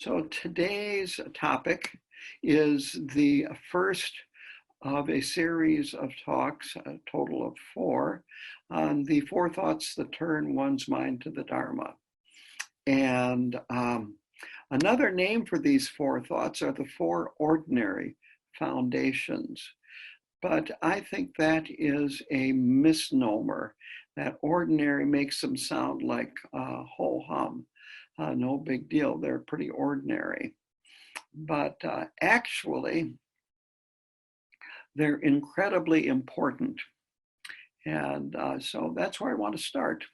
So today's topic is the first of a series of talks, a total of four, on the four thoughts that turn one's mind to the Dharma. And another name for these four thoughts are the four ordinary foundations. But I think that is a misnomer. That ordinary makes them sound like ho-hum. No big deal, they're pretty ordinary. But actually, they're incredibly important. And so that's where I want to start.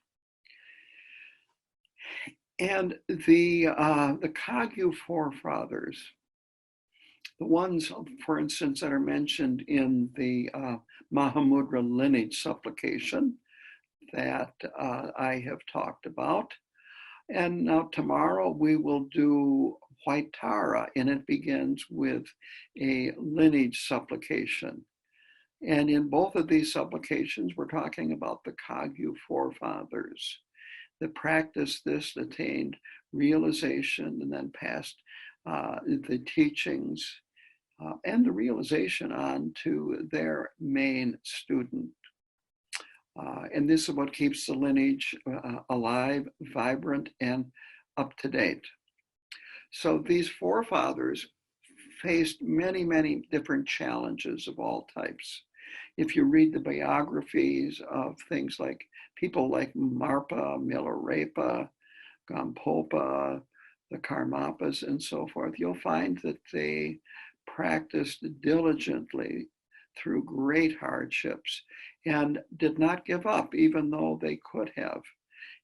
And the Kagyu forefathers, the ones, for instance, that are mentioned in the Mahamudra lineage supplication that I have talked about. And now tomorrow we will do White Tara, and it begins with a lineage supplication. And in both of these supplications, we're talking about the Kagyu forefathers that practiced this, attained realization, and then passed the teachings and the realization on to their main student. And this is what keeps the lineage alive, vibrant, and up to date. So these forefathers faced many, many different challenges of all types. If you read the biographies of things like people like Marpa, Milarepa, Gampopa, the Karmapas, and so forth, you'll find that they practiced diligently through great hardships and did not give up, even though they could have.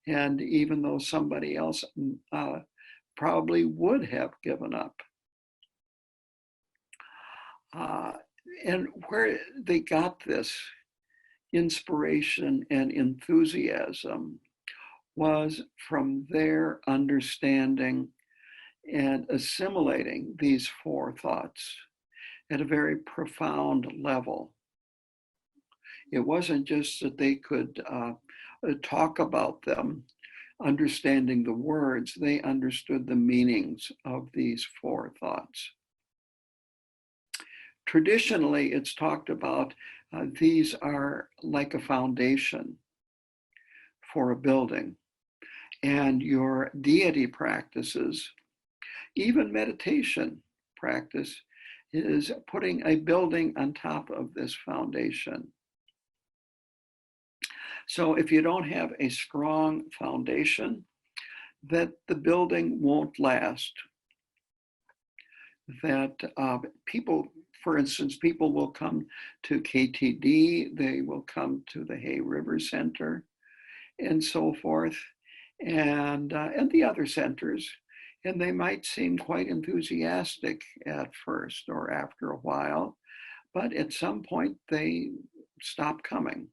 And even though somebody else probably would have given up. And where they got this inspiration and enthusiasm was from their understanding and assimilating these four thoughts at a very profound level. It wasn't just that they could talk about them, understanding the words, they understood the meanings of these four thoughts. Traditionally, it's talked about these are like a foundation for a building, and your deity practices, even meditation practice, is putting a building on top of this foundation. So if you don't have a strong foundation, that the building won't last. That people, for instance, people will come to KTD, they will come to the Hay River Center, and so forth, and the other centers, and they might seem quite enthusiastic at first or after a while, but at some point they stop coming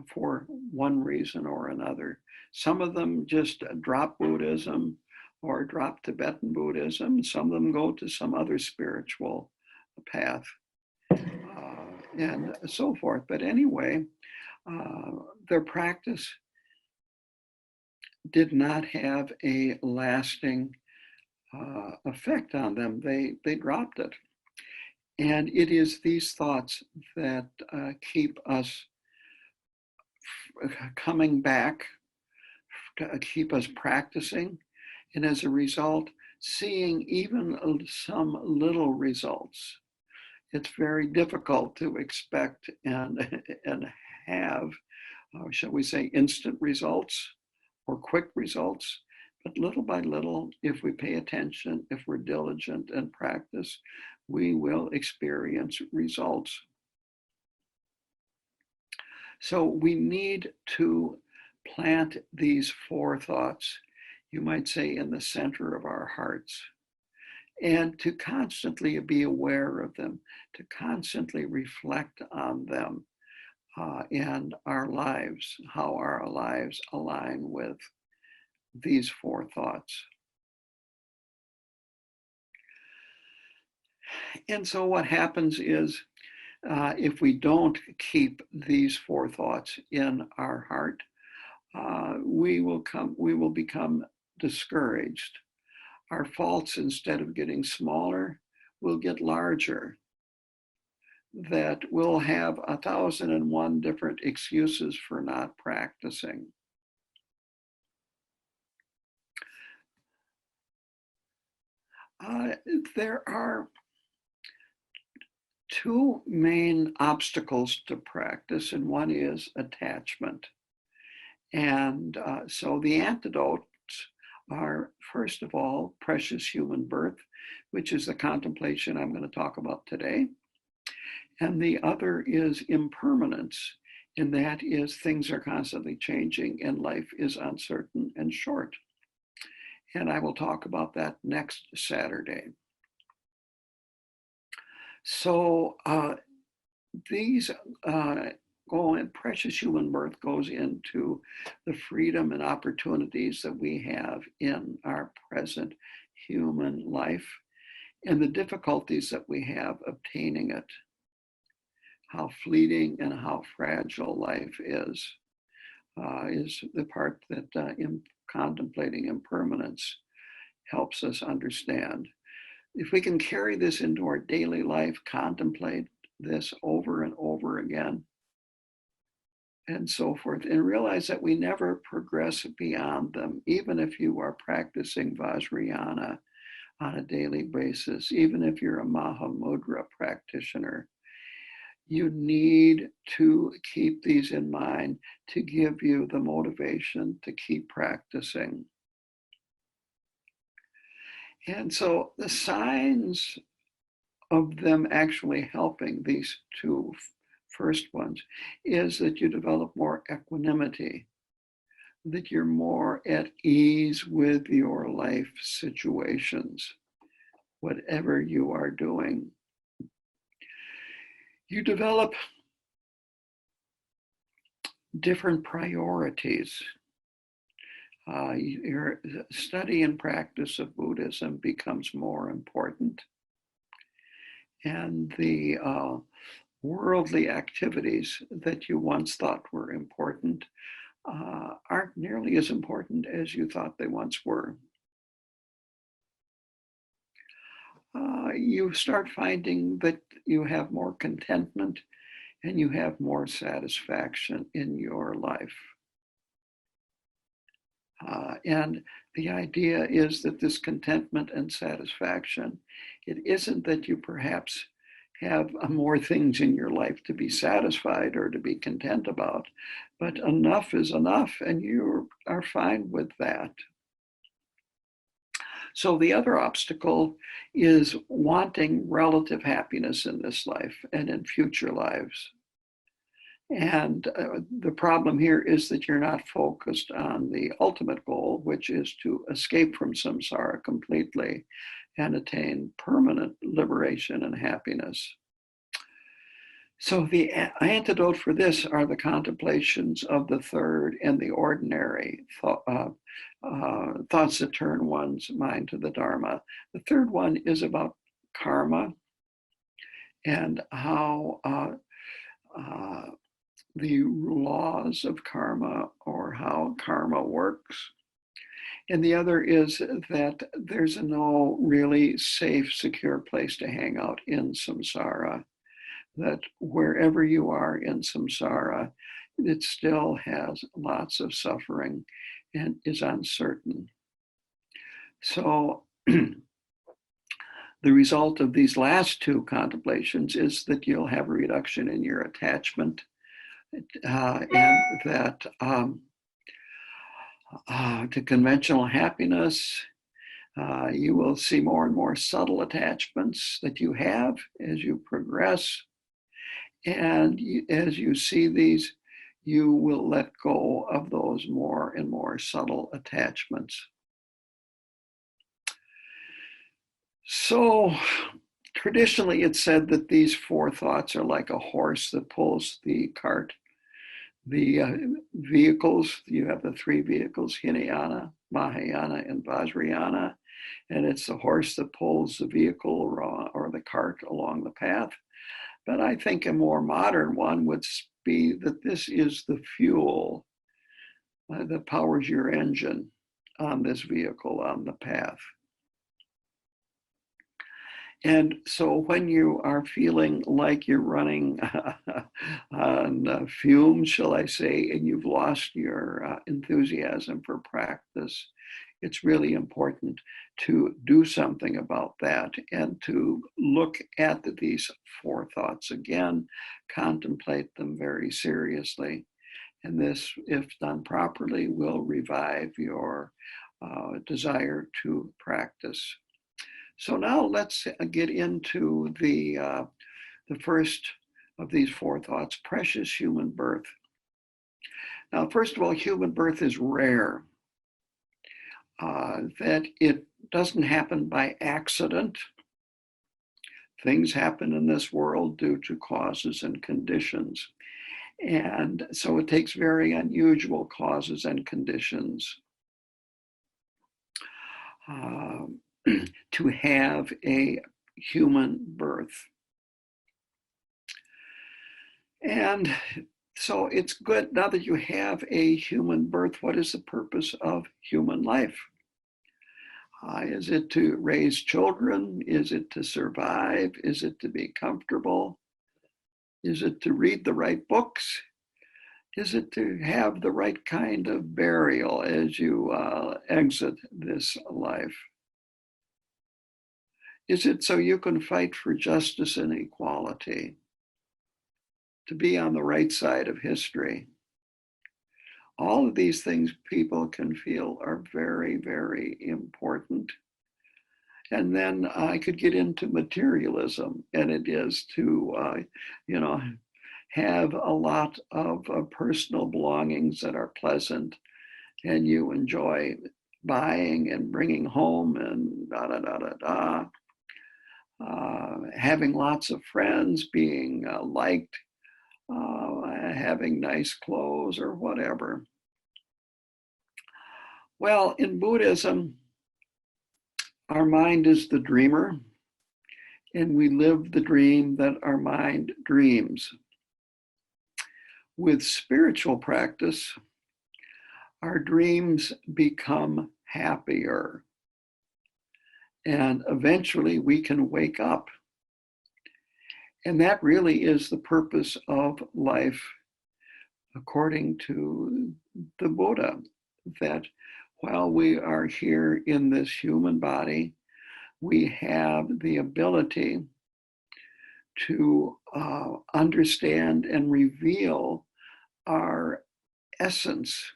for one reason or another. Some of them just drop Buddhism or drop Tibetan Buddhism. Some of them go to some other spiritual path and so forth. But anyway, their practice did not have a lasting effect on them. They dropped it. And it is these thoughts that keep us coming back, keep us practicing, and as a result, seeing even some little results. It's very difficult to expect and have, shall we say, instant results or quick results. But little by little, if we pay attention, if we're diligent and practice, we will experience results. So we need to plant these four thoughts, you might say, in the center of our hearts, and to constantly be aware of them, to constantly reflect on them and our lives, how our lives align with these four thoughts. And so what happens is, if we don't keep these four thoughts in our heart, we will become discouraged. our faults, instead of getting smaller, will get larger. That we'll have 1,001 different excuses for not practicing. There are two main obstacles to practice, and one is attachment. And so the antidotes are, first of all, precious human birth, which is the contemplation I'm going to talk about today. And the other is impermanence, and that is things are constantly changing and life is uncertain and short. And I will talk about that next Saturday. So these go in, precious human birth goes into the freedom and opportunities that we have in our present human life and the difficulties that we have obtaining it. How fleeting and how fragile life is the part that contemplating impermanence helps us understand. If we can carry this into our daily life, contemplate this over and over again, and so forth, and realize that we never progress beyond them, even if you are practicing Vajrayana on a daily basis, even if you're a Mahamudra practitioner. You need to keep these in mind to give you the motivation to keep practicing. And so the signs of them actually helping, these two first ones, is that you develop more equanimity, that you're more at ease with your life situations, whatever you are doing. You develop different priorities. Your study and practice of Buddhism becomes more important. And the worldly activities that you once thought were important aren't nearly as important as you thought they once were. You start finding that you have more contentment and you have more satisfaction in your life. And the idea is that this contentment and satisfaction, it isn't that you perhaps have more things in your life to be satisfied or to be content about, but enough is enough and you are fine with that. So the other obstacle is wanting relative happiness in this life and in future lives. And the problem here is that you're not focused on the ultimate goal, which is to escape from samsara completely and attain permanent liberation and happiness. So the antidote for this are the contemplations of the third and the ordinary thoughts that turn one's mind to the Dharma. The third one is about karma and how the laws of karma or how karma works. And the other is that there's no really safe, secure place to hang out in samsara. That wherever you are in samsara, it still has lots of suffering and is uncertain. So the result of these last two contemplations is that you'll have a reduction in your attachment and that to conventional happiness, you will see more and more subtle attachments that you have as you progress. And as you see these, you will let go of those more and more subtle attachments. So traditionally, it's said that these four thoughts are like a horse that pulls the cart. The vehicles, you have the three vehicles, Hinayana, Mahayana, and Vajrayana, and it's the horse that pulls the vehicle or the cart along the path. But I think a more modern one would be that this is the fuel that powers your engine on this vehicle on the path. And so when you are feeling like you're running on fumes, shall I say, and you've lost your enthusiasm for practice, it's really important to do something about that and to look at these four thoughts again, contemplate them very seriously. And this, if done properly, will revive your desire to practice. So now let's get into the first of these four thoughts, precious human birth. Now, first of all, human birth is rare, that it doesn't happen by accident. Things happen in this world due to causes and conditions. And so it takes very unusual causes and conditions to have a human birth. And so it's good, now that you have a human birth, what is the purpose of human life? Is it to raise children? Is it to survive? Is it to be comfortable? Is it to read the right books? Is it to have the right kind of burial as you exit this life? Is it so you can fight for justice and equality? To be on the right side of history? All of these things people can feel are very, very important. And then I could get into materialism, and it is to, have a lot of personal belongings that are pleasant, and you enjoy buying and bringing home and having lots of friends, being liked, having nice clothes or whatever. Well, in Buddhism, our mind is the dreamer, and we live the dream that our mind dreams. With spiritual practice, our dreams become happier, and eventually we can wake up. And that really is the purpose of life, according to the Buddha, that while we are here in this human body, we have the ability to understand and reveal our essence,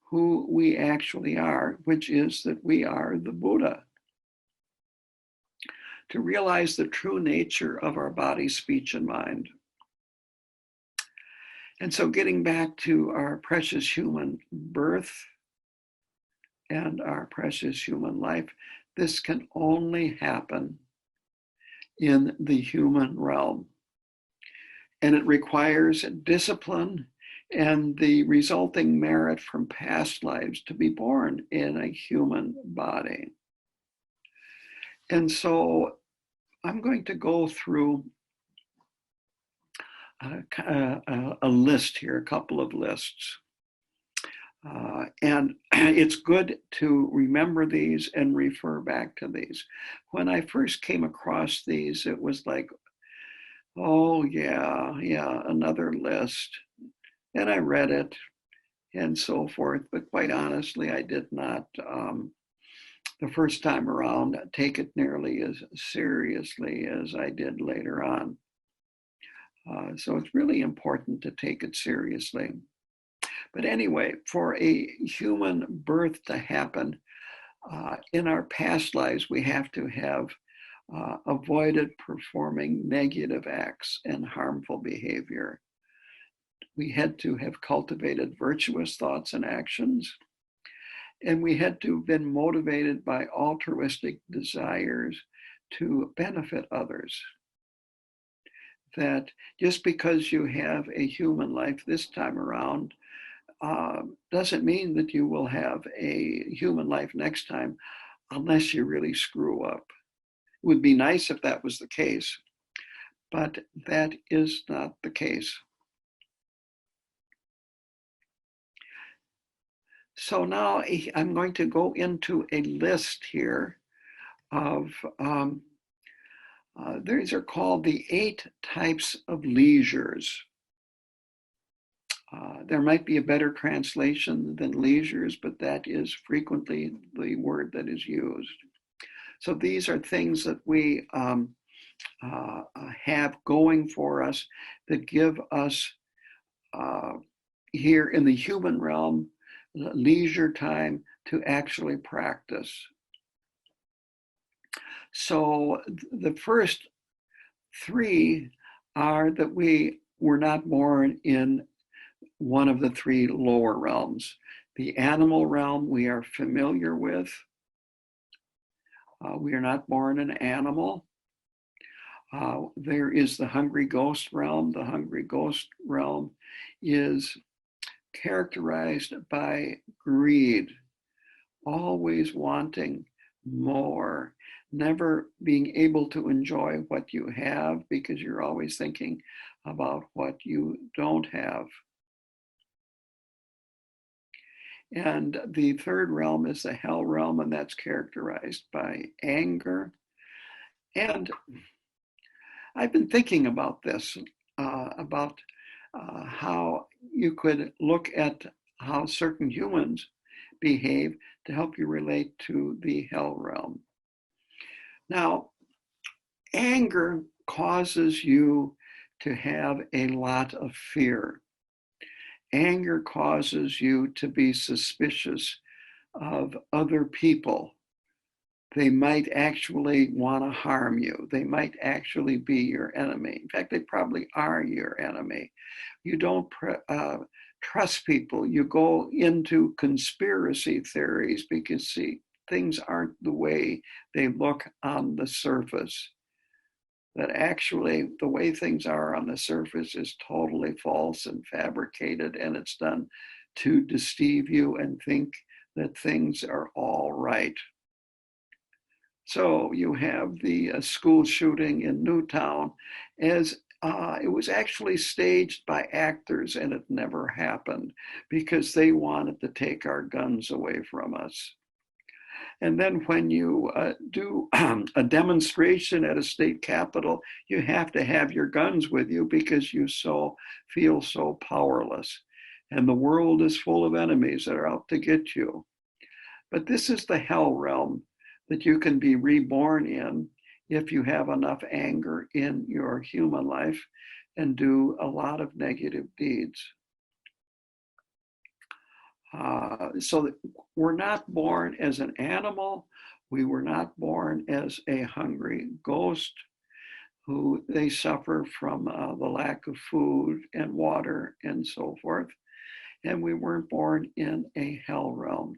who we actually are, which is that we are the Buddha. To realize the true nature of our body, speech, and mind. And so getting back to our precious human birth and our precious human life, this can only happen in the human realm. And it requires discipline and the resulting merit from past lives to be born in a human body. And so I'm going to go through a list here, a couple of lists. And it's good to remember these and refer back to these. When I first came across these, it was like, oh yeah, another list. And I read it and so forth, but quite honestly, I did not, the first time around, take it nearly as seriously as I did later on. So it's really important to take it seriously. But anyway, for a human birth to happen, in our past lives, we have to have avoided performing negative acts and harmful behavior. We had to have cultivated virtuous thoughts and actions, and we had to have been motivated by altruistic desires to benefit others. That just because you have a human life this time around doesn't mean that you will have a human life next time unless you really screw up. It would be nice if that was the case, but that is not the case. So now I'm going to go into a list here of, these are called the 8 types of leisures. There might be a better translation than leisures, but that is frequently the word that is used. So these are things that we have going for us that give us here in the human realm leisure time to actually practice. So the first 3 are that we were not born in one of the 3 lower realms. The animal realm we are familiar with. We are not born an animal. There is the hungry ghost realm. The hungry ghost realm is characterized by greed, always wanting more, never being able to enjoy what you have because you're always thinking about what you don't have. And the third realm is the hell realm, and that's characterized by anger. And I've been thinking about this, about how you could look at how certain humans behave to help you relate to the hell realm. Now, anger causes you to have a lot of fear. Anger causes you to be suspicious of other people. They might actually want to harm you. They might actually be your enemy. In fact, they probably are your enemy. You don't trust people. You go into conspiracy theories because, see, things aren't the way they look on the surface. That actually the way things are on the surface is totally false and fabricated, and it's done to deceive you and think that things are all right. So you have the school shooting in Newtown, as it was actually staged by actors, and it never happened because they wanted to take our guns away from us. And then when you do a demonstration at a state capitol, you have to have your guns with you because you feel so powerless. And the world is full of enemies that are out to get you. But this is the hell realm that you can be reborn in if you have enough anger in your human life and do a lot of negative deeds. So we're not born as an animal. We were not born as a hungry ghost who they suffer from the lack of food and water and so forth. And we weren't born in a hell realm.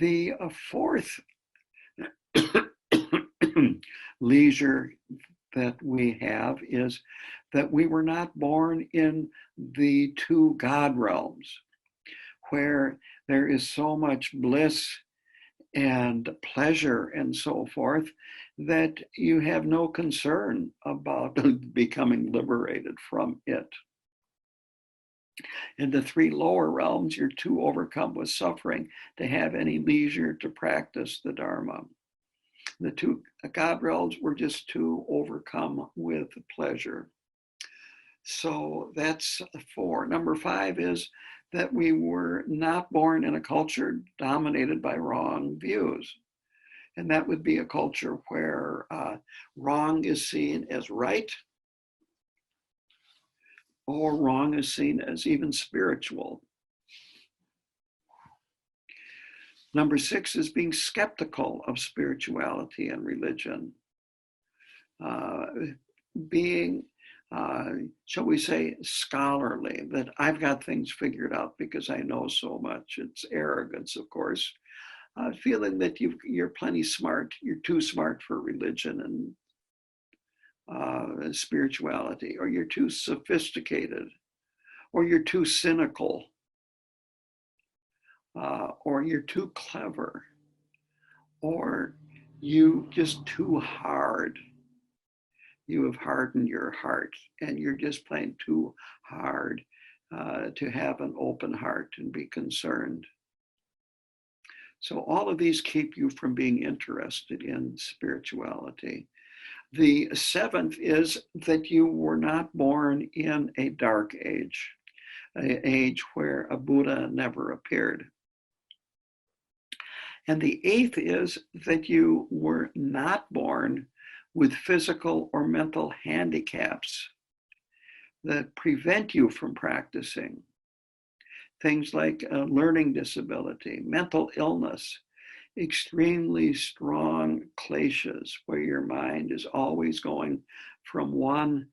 The fourth leisure that we have is that we were not born in the 2 God realms, where there is so much bliss and pleasure and so forth that you have no concern about becoming liberated from it. In the 3 lower realms, you're too overcome with suffering to have any leisure to practice the Dharma. The 2 God realms were just too overcome with pleasure. So that's 4. Number 5 is that we were not born in a culture dominated by wrong views. And that would be a culture where wrong is seen as right, or wrong is seen as even spiritual. Number 6 is being skeptical of spirituality and religion. Being shall we say, scholarly, that I've got things figured out because I know so much. It's arrogance, of course. Feeling that you're plenty smart, you're too smart for religion and spirituality, or you're too sophisticated, or you're too cynical, or you're too clever, or you just too hard. You have hardened your heart, and you're just playing too hard to have an open heart and be concerned. So all of these keep you from being interested in spirituality. The seventh is that you were not born in a dark age, an age where a Buddha never appeared. And the eighth is that you were not born with physical or mental handicaps that prevent you from practicing. Things like learning disability, mental illness, extremely strong kleshas where your mind is always going from one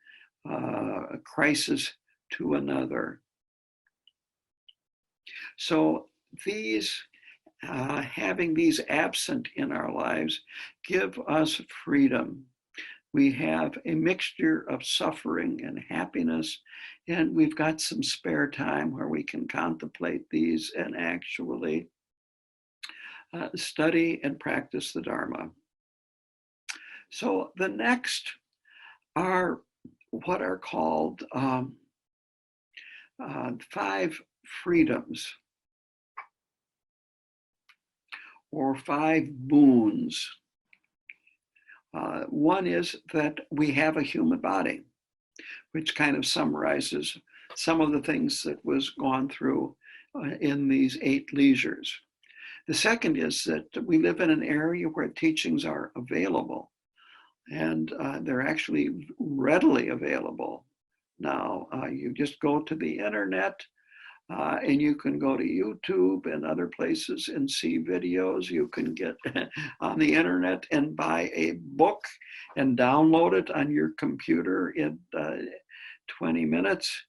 crisis to another. So these, having these absent in our lives, give us freedom. We have a mixture of suffering and happiness, and we've got some spare time where we can contemplate these and actually study and practice the Dharma. So the next are what are called 5 freedoms or 5 boons. One is that we have a human body, which kind of summarizes some of the things that was gone through in these 8 leisures. The second is that we live in an area where teachings are available, and they're actually readily available now. You just go to the internet, and you can go to YouTube and other places and see videos. You can get on the internet and buy a book and download it on your computer in 20 minutes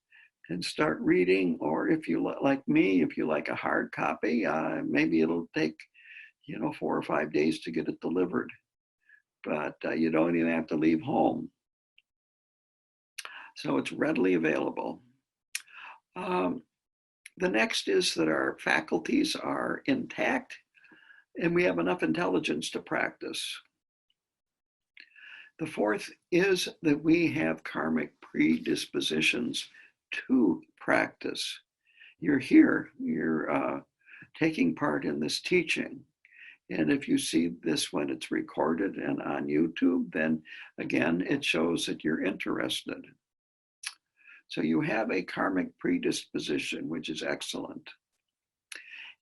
and start reading. Or if you like me, if you like a hard copy, maybe it'll take 4 or 5 days to get it delivered. But you don't even have to leave home. So it's readily available. The next is that our faculties are intact and we have enough intelligence to practice. The fourth is that we have karmic predispositions to practice. You're here, you're taking part in this teaching. And if you see this when it's recorded and on YouTube, then again, it shows that you're interested. So you have a karmic predisposition, which is excellent.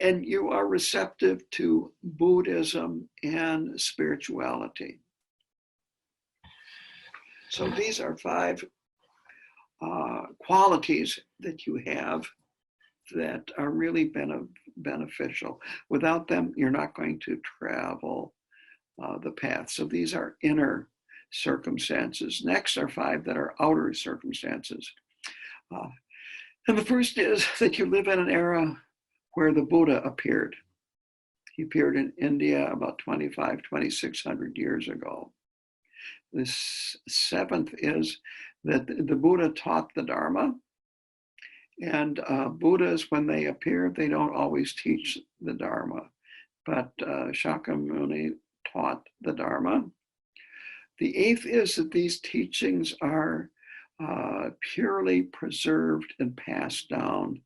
And you are receptive to Buddhism and spirituality. So these are 5 qualities that you have that are really beneficial. Without them, you're not going to travel the path. So these are inner circumstances. Next are 5 that are outer circumstances. And the first is that you live in an era where the Buddha appeared. He appeared in India about 2,600 years ago. The 7th is that the Buddha taught the Dharma. And Buddhas, when they appear, they don't always teach the Dharma. But Shakyamuni taught the Dharma. The 8th is that these teachings are purely preserved and passed down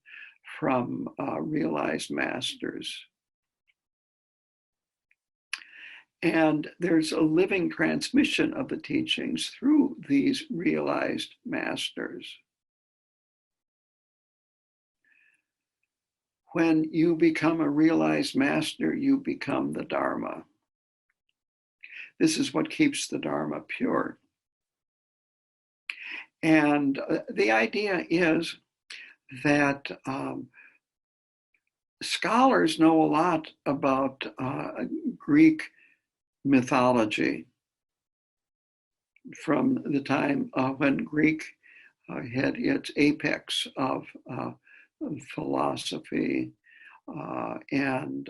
from realized masters. And there's a living transmission of the teachings through these realized masters. When you become a realized master, you become the Dharma. This is what keeps the Dharma pure. And the idea is that scholars know a lot about Greek mythology from the time when Greek had its apex of philosophy and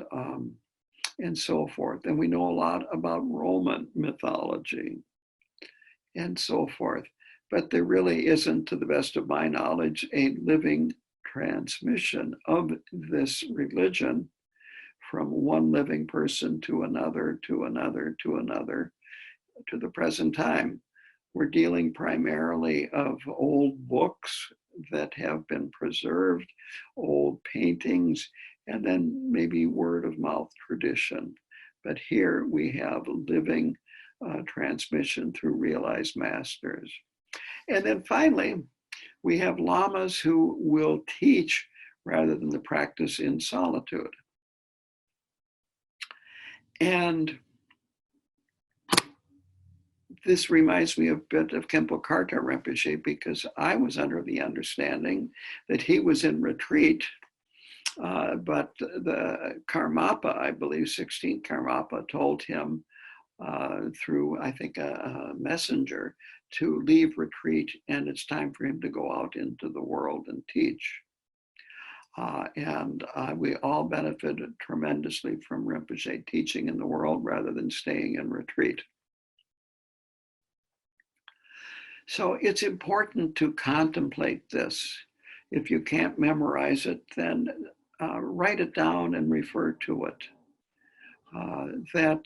so forth. And we know a lot about Roman mythology and so forth. But there really isn't, to the best of my knowledge, a living transmission of this religion from one living person to another, to another, to another, to the present time. We're dealing primarily of old books that have been preserved, old paintings, and then maybe word of mouth tradition. But here we have living transmission through realized masters. And then finally, we have lamas who will teach rather than the practice in solitude. And this reminds me a bit of Khenpo Karthar Rinpoche, because I was under the understanding that he was in retreat, but the Karmapa, I believe 16th Karmapa, told him through, I think, a messenger to leave retreat, and it's time for him to go out into the world and teach. And we all benefited tremendously from Rinpoche teaching in the world rather than staying in retreat. So it's important to contemplate this. If you can't memorize it, then write it down and refer to it. That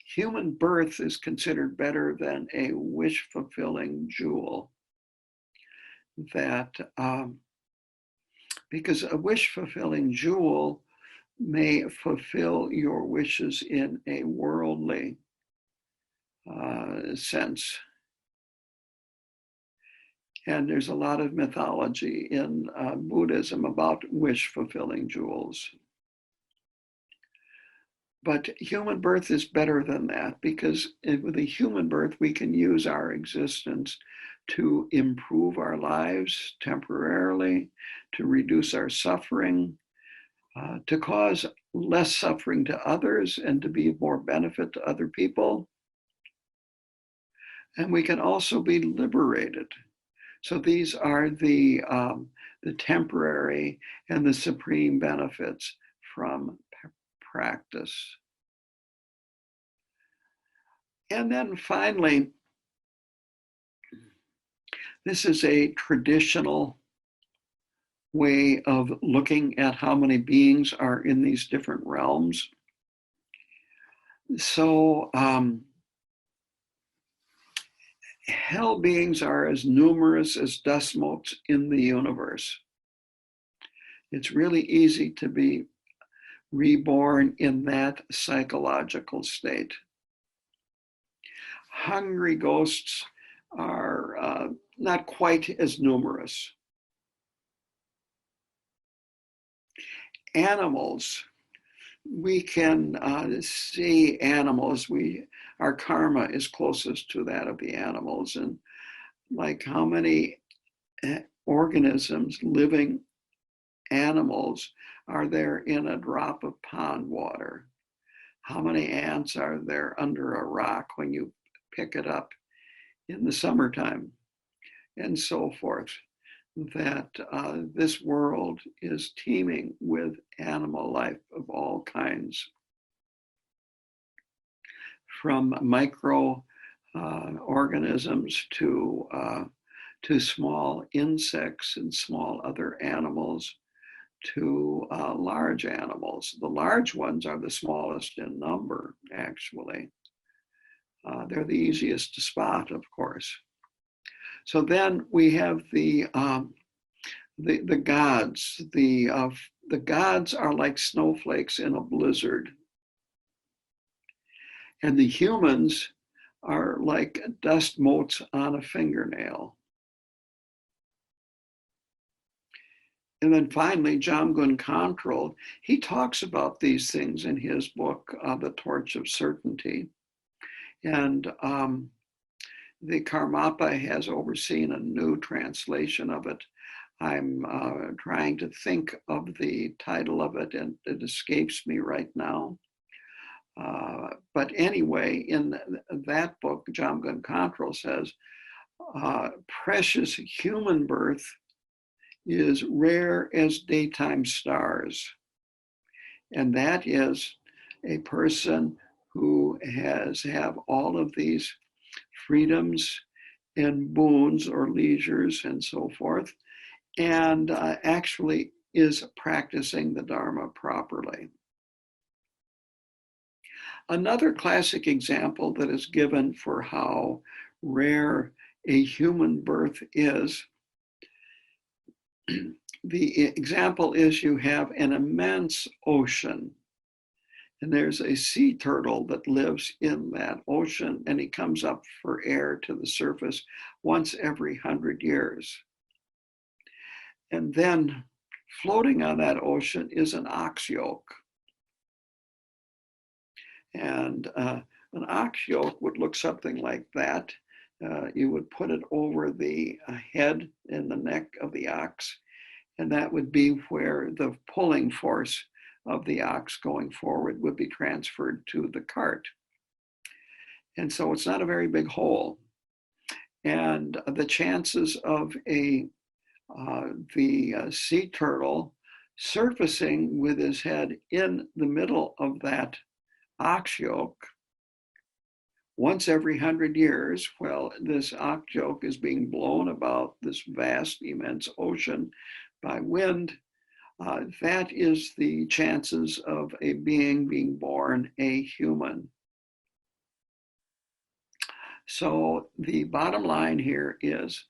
human birth is considered better than a wish-fulfilling jewel. That because a wish-fulfilling jewel may fulfill your wishes in a worldly sense. And there's a lot of mythology in Buddhism about wish-fulfilling jewels. But human birth is better than that, because with a human birth, we can use our existence to improve our lives temporarily, to reduce our suffering, to cause less suffering to others, and to be of more benefit to other people. And we can also be liberated. So these are the temporary and the supreme benefits from practice. And then finally, this is a traditional way of looking at how many beings are in these different realms. So hell beings are as numerous as dust motes in the universe. It's really easy to be reborn in that psychological state. Hungry ghosts are not quite as numerous. Animals, we can see animals. Our karma is closest to that of the animals. And like how many organisms, living animals, are there in a drop of pond water? How many ants are there under a rock when you pick it up in the summertime? And so forth. That this world is teeming with animal life of all kinds. From micro organisms to small insects and small other animals to large animals. The large ones are the smallest in number, actually. They're the easiest to spot, of course. So then we have the gods. The gods are like snowflakes in a blizzard. And the humans are like dust motes on a fingernail. And then finally, Jamgon Khantrul, he talks about these things in his book, The Torch of Certainty. And the Karmapa has overseen a new translation of it. I'm trying to think of the title of it, and it escapes me right now. But anyway, in that book, Jamgon Khantrul says, precious human birth is rare as daytime stars. And that is a person who have all of these freedoms and boons or leisures and so forth, and actually is practicing the Dharma properly. Another classic example that is given for how rare a human birth is the example is you have an immense ocean, and there's a sea turtle that lives in that ocean, and he comes up for air to the surface once every 100 years. And then floating on that ocean is an ox yoke. And an ox yoke would look something like that. You would put it over the head and the neck of the ox, and that would be where the pulling force of the ox going forward would be transferred to the cart. And so it's not a very big hole. And the chances of the sea turtle surfacing with his head in the middle of that ox yoke once every 100 years, well, this ox yoke is being blown about this vast, immense ocean by wind. That is the chances of a being being born a human. So the bottom line here is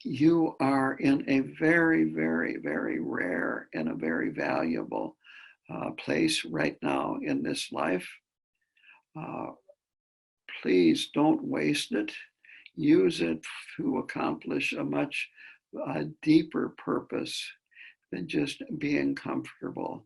you are in a very, very, very rare and a very valuable place right now in this life. Please don't waste it. Use it to accomplish a much deeper purpose than just being comfortable.